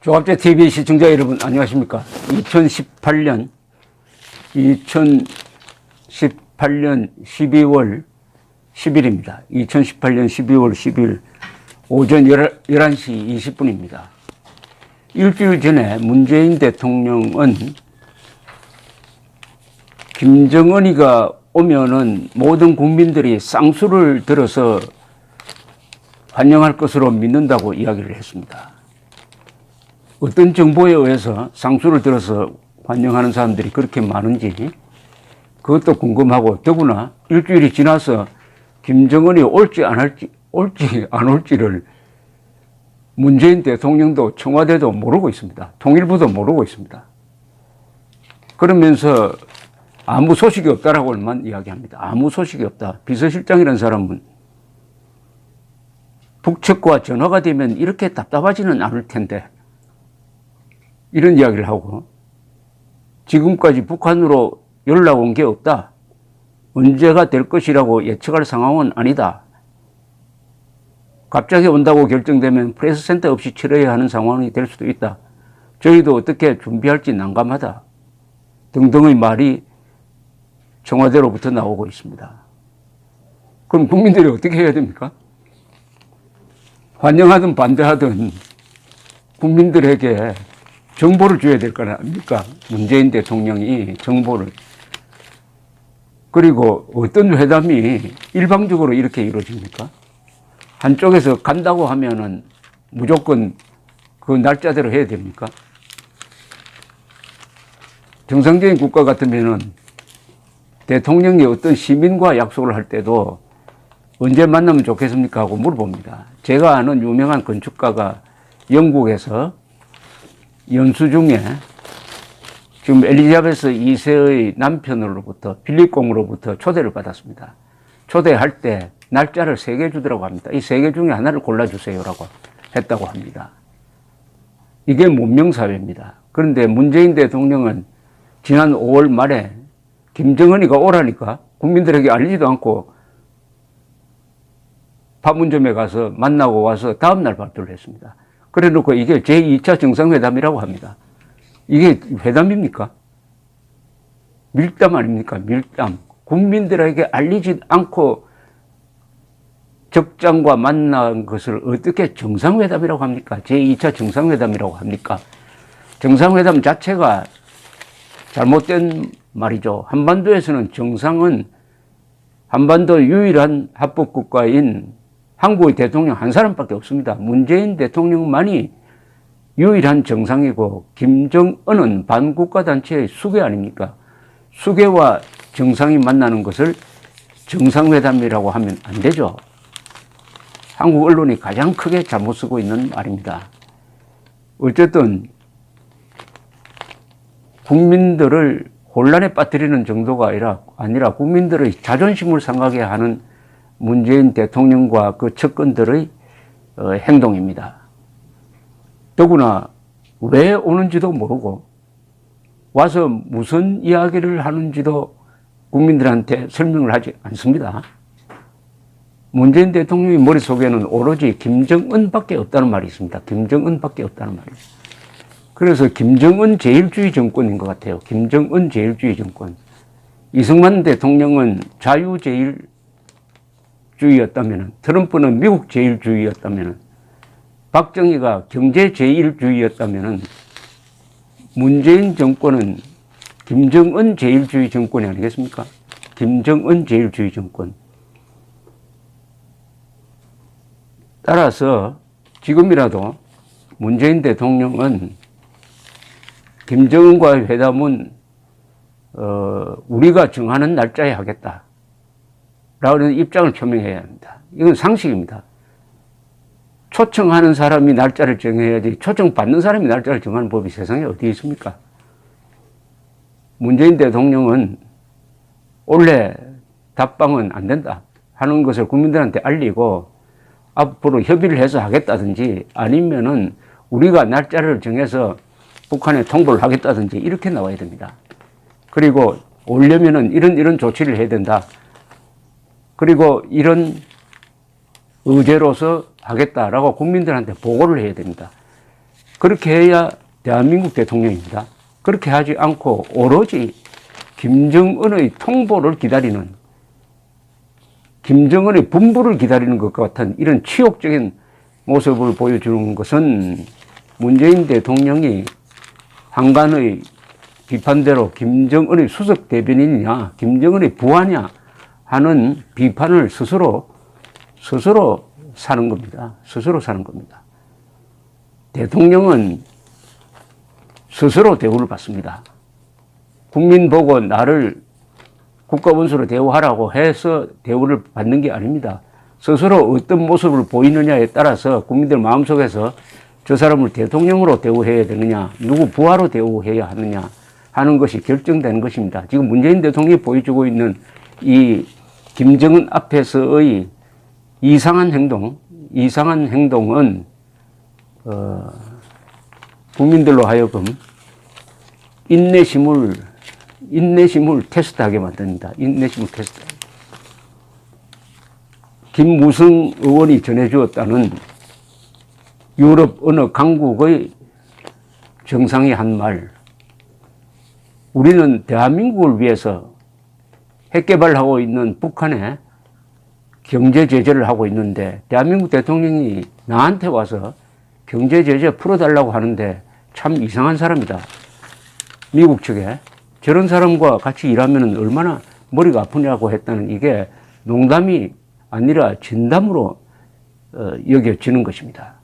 조갑제TV 시청자 여러분 안녕하십니까. 2018년 12월 10일입니다. 2018년 12월 10일 오전 11시 20분입니다. 일주일 전에 문재인 대통령은 김정은이가 오면은 모든 국민들이 쌍수를 들어서 환영할 것으로 믿는다고 이야기를 했습니다. 어떤 정보에 의해서 쌍수를 들어서 환영하는 사람들이 그렇게 많은지 그것도 궁금하고, 더구나 일주일이 지나서 김정은이 올지 안 올지를 문재인 대통령도 청와대도 모르고 있습니다. 통일부도 모르고 있습니다. 그러면서 아무 소식이 없다라고만 이야기합니다. 아무 소식이 없다. 비서실장이라는 사람은 북측과 전화가 되면 이렇게 답답하지는 않을 텐데 이런 이야기를 하고, 지금까지 북한으로 연락 온 게 없다. 언제가 될 것이라고 예측할 상황은 아니다. 갑자기 온다고 결정되면 프레스센터 없이 치러야 하는 상황이 될 수도 있다. 저희도 어떻게 준비할지 난감하다. 등등의 말이 청와대로부터 나오고 있습니다. 그럼 국민들이 어떻게 해야 됩니까? 환영하든 반대하든 국민들에게 정보를 줘야 될 거 아닙니까? 문재인 대통령이 정보를. 그리고 어떤 회담이 일방적으로 이렇게 이루어집니까? 한쪽에서 간다고 하면은 무조건 그 날짜대로 해야 됩니까? 정상적인 국가 같으면은 대통령이 어떤 시민과 약속을 할 때도 언제 만나면 좋겠습니까? 하고 물어봅니다. 제가 아는 유명한 건축가가 영국에서 연수 중에 지금 엘리자베스 2세의 남편으로부터, 필립 공으로부터 초대를 받았습니다. 초대할 때 날짜를 3개 주더라고 합니다. 이 3개 중에 하나를 골라주세요라고 했다고 합니다. 이게 문명사회입니다. 그런데 문재인 대통령은 지난 5월 말에 김정은이가 오라니까 국민들에게 알리지도 않고 판문점에 가서 만나고 와서 다음날 발표를 했습니다. 그래 놓고 이게 제2차 정상회담이라고 합니다. 이게 회담입니까? 밀담 아닙니까? 밀담. 국민들에게 알리지 않고 적장과 만난 것을 어떻게 정상회담이라고 합니까? 제2차 정상회담이라고 합니까? 정상회담 자체가 잘못된 말이죠. 한반도에서는 정상은 한반도 유일한 합법국가인 한국의 대통령 한 사람밖에 없습니다. 문재인 대통령만이 유일한 정상이고, 김정은은 반국가단체의 수괴 아닙니까? 수괴와 정상이 만나는 것을 정상회담이라고 하면 안 되죠. 한국 언론이 가장 크게 잘못 쓰고 있는 말입니다. 어쨌든 국민들을 혼란에 빠뜨리는 정도가 아니라 국민들의 자존심을 상하게 하는 문재인 대통령과 그 측근들의 행동입니다. 더구나 왜 오는지도 모르고 와서 무슨 이야기를 하는지도 국민들한테 설명을 하지 않습니다. 문재인 대통령의 머릿속에는 오로지 김정은밖에 없다는 말이 있습니다. 김정은밖에 없다는 말이에요. 그래서 김정은 제일주의 정권인 것 같아요. 김정은 제일주의 정권. 이승만 대통령은 자유제일주의였다면, 트럼프는 미국 제일주의였다면, 박정희가 경제 제일주의였다면, 문재인 정권은 김정은 제일주의 정권이 아니겠습니까? 김정은 제일주의 정권. 따라서 지금이라도 문재인 대통령은 김정은과의 회담은 우리가 정하는 날짜에 하겠다 라는 입장을 표명해야 합니다. 이건 상식입니다. 초청하는 사람이 날짜를 정해야지 초청받는 사람이 날짜를 정하는 법이 세상에 어디 있습니까? 문재인 대통령은 원래 답방은 안 된다 하는 것을 국민들한테 알리고 앞으로 협의를 해서 하겠다든지, 아니면은 우리가 날짜를 정해서 북한에 통보를 하겠다든지 이렇게 나와야 됩니다. 그리고 오려면은 이런 조치를 해야 된다. 그리고 이런 의제로서 하겠다라고 국민들한테 보고를 해야 됩니다. 그렇게 해야 대한민국 대통령입니다. 그렇게 하지 않고 오로지 김정은의 통보를 기다리는, 김정은의 분부를 기다리는 것 같은 이런 치욕적인 모습을 보여주는 것은 문재인 대통령이 한간의 비판대로 김정은의 수석 대변인이냐, 김정은의 부하냐 하는 비판을 스스로 사는 겁니다. 스스로 사는 겁니다. 대통령은 스스로 대우를 받습니다. 국민 보고 나를 국가원수로 대우하라고 해서 대우를 받는 게 아닙니다. 스스로 어떤 모습을 보이느냐에 따라서 국민들 마음속에서 저 사람을 대통령으로 대우해야 되느냐, 누구 부하로 대우해야 하느냐 하는 것이 결정되는 것입니다. 지금 문재인 대통령이 보여주고 있는 이 김정은 앞에서의 이상한 행동은 국민들로 하여금 인내심을 테스트하게 만듭니다. 인내심을 테스트. 김무성 의원이 전해주었다는 유럽 어느 강국의 정상이 한 말, 우리는 대한민국을 위해서 핵개발하고 있는 북한에 경제 제재를 하고 있는데 대한민국 대통령이 나한테 와서 경제 제재 풀어달라고 하는데 참 이상한 사람이다. 미국 측에 저런 사람과 같이 일하면 얼마나 머리가 아프냐고 했다는, 이게 농담이 아니라 진담으로 여겨지는 것입니다.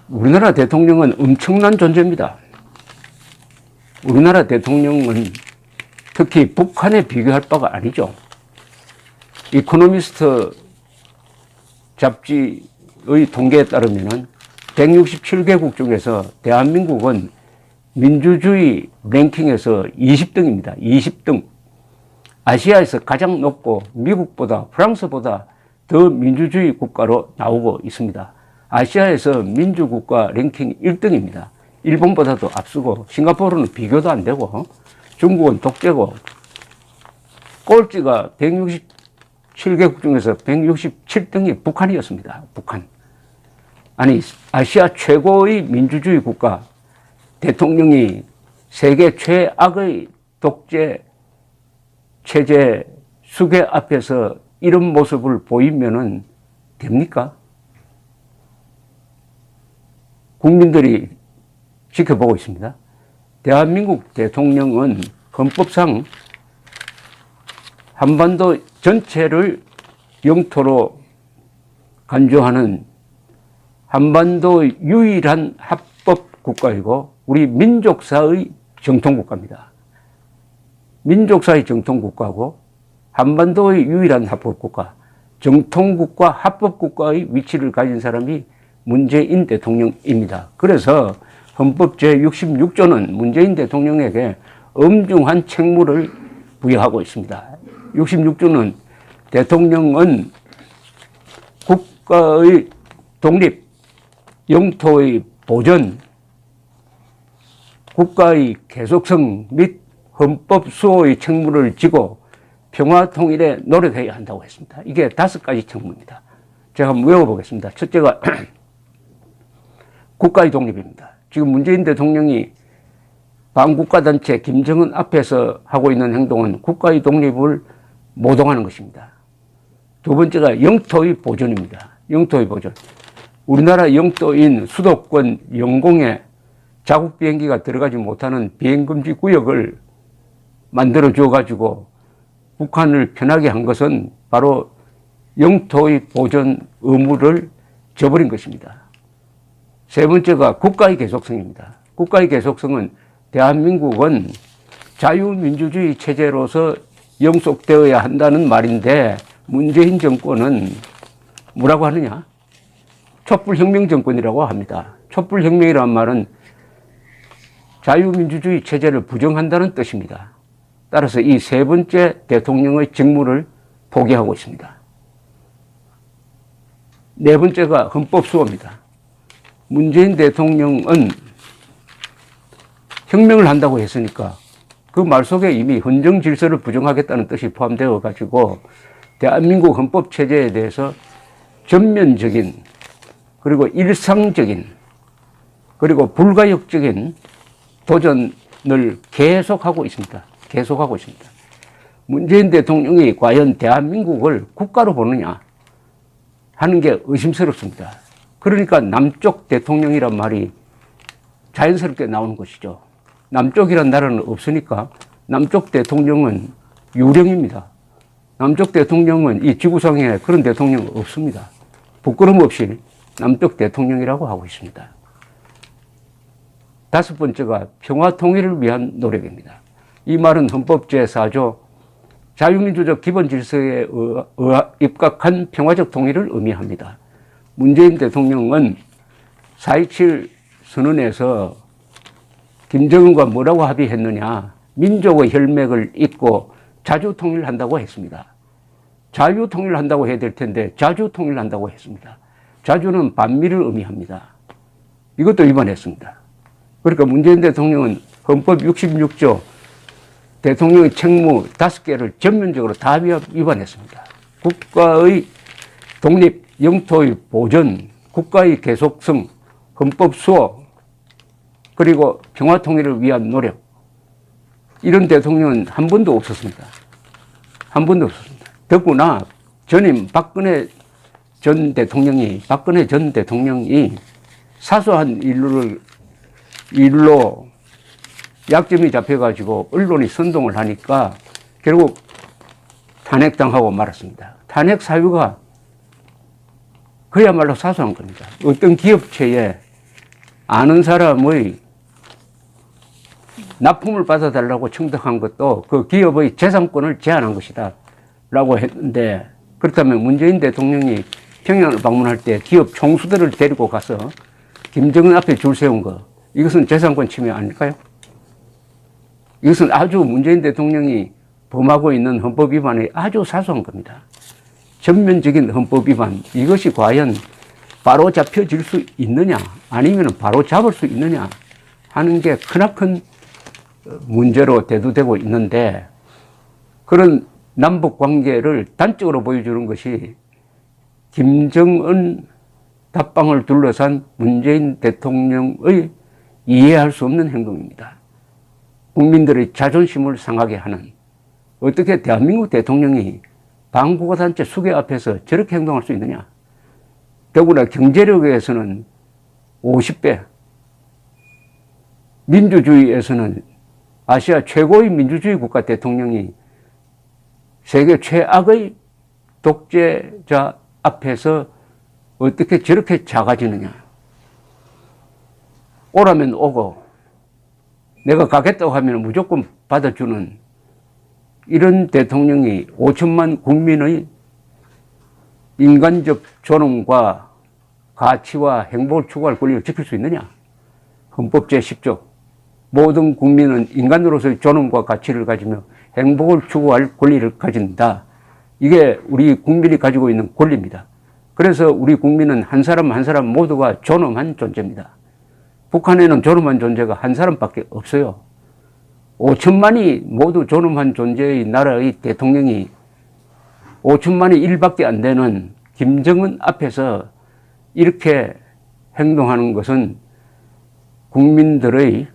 우리나라 대통령은 엄청난 존재입니다. 우리나라 대통령은 특히 북한에 비교할 바가 아니죠. 이코노미스트 잡지의 통계에 따르면 167개국 중에서 대한민국은 민주주의 랭킹에서 20등입니다. 20등. 아시아에서 가장 높고 미국보다, 프랑스보다 더 민주주의 국가로 나오고 있습니다. 아시아에서 민주국가 랭킹 1등입니다. 일본보다도 앞서고, 싱가포르는 비교도 안 되고, 중국은 독재고, 꼴찌가 167개국 중에서 167등이 북한이었습니다. 북한. 아니, 아시아 최고의 민주주의 국가, 대통령이 세계 최악의 독재 체제 수괴 앞에서 이런 모습을 보이면은 됩니까? 국민들이 지켜보고 있습니다. 대한민국 대통령은 헌법상 한반도 전체를 영토로 간주하는 한반도 유일한 합법 국가이고 우리 민족사의 정통국가입니다. 민족사의 정통국가고 한반도의 유일한 합법국가, 정통국가, 합법국가의 위치를 가진 사람이 문재인 대통령입니다. 그래서 헌법 제66조는 문재인 대통령에게 엄중한 책무를 부여하고 있습니다. 66조는 대통령은 국가의 독립, 영토의 보전, 국가의 계속성 및 헌법 수호의 책무를 지고 평화 통일에 노력해야 한다고 했습니다. 이게 5가지 책무입니다. 제가 한번 외워보겠습니다. 첫째가 국가의 독립입니다. 지금 문재인 대통령이 반국가단체 김정은 앞에서 하고 있는 행동은 국가의 독립을 모독하는 것입니다. 두 번째가 영토의 보존입니다. 영토의 보존. 우리나라 영토인 수도권 영공에 자국 비행기가 들어가지 못하는 비행금지 구역을 만들어 줘가지고 북한을 편하게 한 것은 바로 영토의 보존 의무를 저버린 것입니다. 세 번째가 국가의 계속성입니다. 국가의 계속성은 대한민국은 자유민주주의 체제로서 영속되어야 한다는 말인데 문재인 정권은 뭐라고 하느냐? 촛불혁명 정권이라고 합니다. 촛불혁명이라는 말은 자유민주주의 체제를 부정한다는 뜻입니다. 따라서 이 세 번째 대통령의 직무를 포기하고 있습니다. 네 번째가 헌법 수호입니다. 문재인 대통령은 혁명을 한다고 했으니까 그 말 속에 이미 헌정 질서를 부정하겠다는 뜻이 포함되어 가지고 대한민국 헌법 체제에 대해서 전면적인 그리고 일상적인 그리고 불가역적인 도전을 계속하고 있습니다. 계속하고 있습니다. 문재인 대통령이 과연 대한민국을 국가로 보느냐 하는 게 의심스럽습니다. 그러니까 남쪽 대통령이란 말이 자연스럽게 나오는 것이죠. 남쪽이란 나라는 없으니까 남쪽 대통령은 유령입니다. 남쪽 대통령은 이 지구상에 그런 대통령은 없습니다. 부끄럼 없이 남쪽 대통령이라고 하고 있습니다. 다섯 번째가 평화 통일을 위한 노력입니다. 이 말은 헌법 제4조 자유민주적 기본질서에 입각한 평화적 통일을 의미합니다. 문재인 대통령은 4.27 선언에서 김정은과 뭐라고 합의했느냐, 민족의 혈맥을 잇고 자주통일한다고 했습니다. 자유통일한다고 해야 될 텐데 자주통일한다고 했습니다. 자주는 반미를 의미합니다. 이것도 위반했습니다. 그러니까 문재인 대통령은 헌법 66조 대통령의 책무 5개를 전면적으로 다 위반했습니다. 국가의 독립, 영토의 보전, 국가의 계속성, 헌법 수호, 그리고 평화 통일을 위한 노력, 이런 대통령은 한 번도 없었습니다. 한 번도 없었습니다. 더구나 전임 박근혜 전 대통령이 사소한 일로 약점이 잡혀가지고 언론이 선동을 하니까 결국 탄핵당하고 말았습니다. 탄핵 사유가 그야말로 사소한 겁니다. 어떤 기업체에 아는 사람의 납품을 받아달라고 청탁한 것도 그 기업의 재산권을 제한한 것이다 라고 했는데, 그렇다면 문재인 대통령이 평양을 방문할 때 기업 총수들을 데리고 가서 김정은 앞에 줄 세운 거, 이것은 재산권 침해 아닐까요? 이것은 아주 문재인 대통령이 범하고 있는 헌법 위반이 아주 사소한 겁니다. 전면적인 헌법 위반, 이것이 과연 바로 잡혀질 수 있느냐, 아니면 바로 잡을 수 있느냐 하는 게 크나큰 문제로 대두되고 있는데, 그런 남북 관계를 단적으로 보여주는 것이 김정은 답방을 둘러싼 문재인 대통령의 이해할 수 없는 행동입니다. 국민들의 자존심을 상하게 하는, 어떻게 대한민국 대통령이 반국가단체 수계 앞에서 저렇게 행동할 수 있느냐. 더구나 경제력에서는 50배, 민주주의에서는 아시아 최고의 민주주의 국가 대통령이 세계 최악의 독재자 앞에서 어떻게 저렇게 작아지느냐. 오라면 오고 내가 가겠다고 하면 무조건 받아주는 이런 대통령이 5천만 국민의 인간적 존엄과 가치와 행복을 추구할 권리를 지킬 수 있느냐. 헌법 제10조 모든 국민은 인간으로서의 존엄과 가치를 가지며 행복을 추구할 권리를 가진다. 이게 우리 국민이 가지고 있는 권리입니다. 그래서 우리 국민은 한 사람 한 사람 모두가 존엄한 존재입니다. 북한에는 존엄한 존재가 한 사람밖에 없어요. 5천만이 모두 존엄한 존재의 나라의 대통령이 5천만이 1밖에 안 되는 김정은 앞에서 이렇게 행동하는 것은 국민들의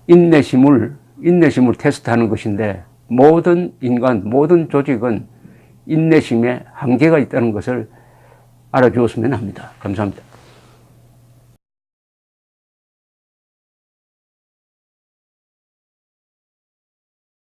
인내심을 테스트하는 것인데, 모든 인간, 모든 조직은 인내심에 한계가 있다는 것을 알아주었으면 합니다. 감사합니다.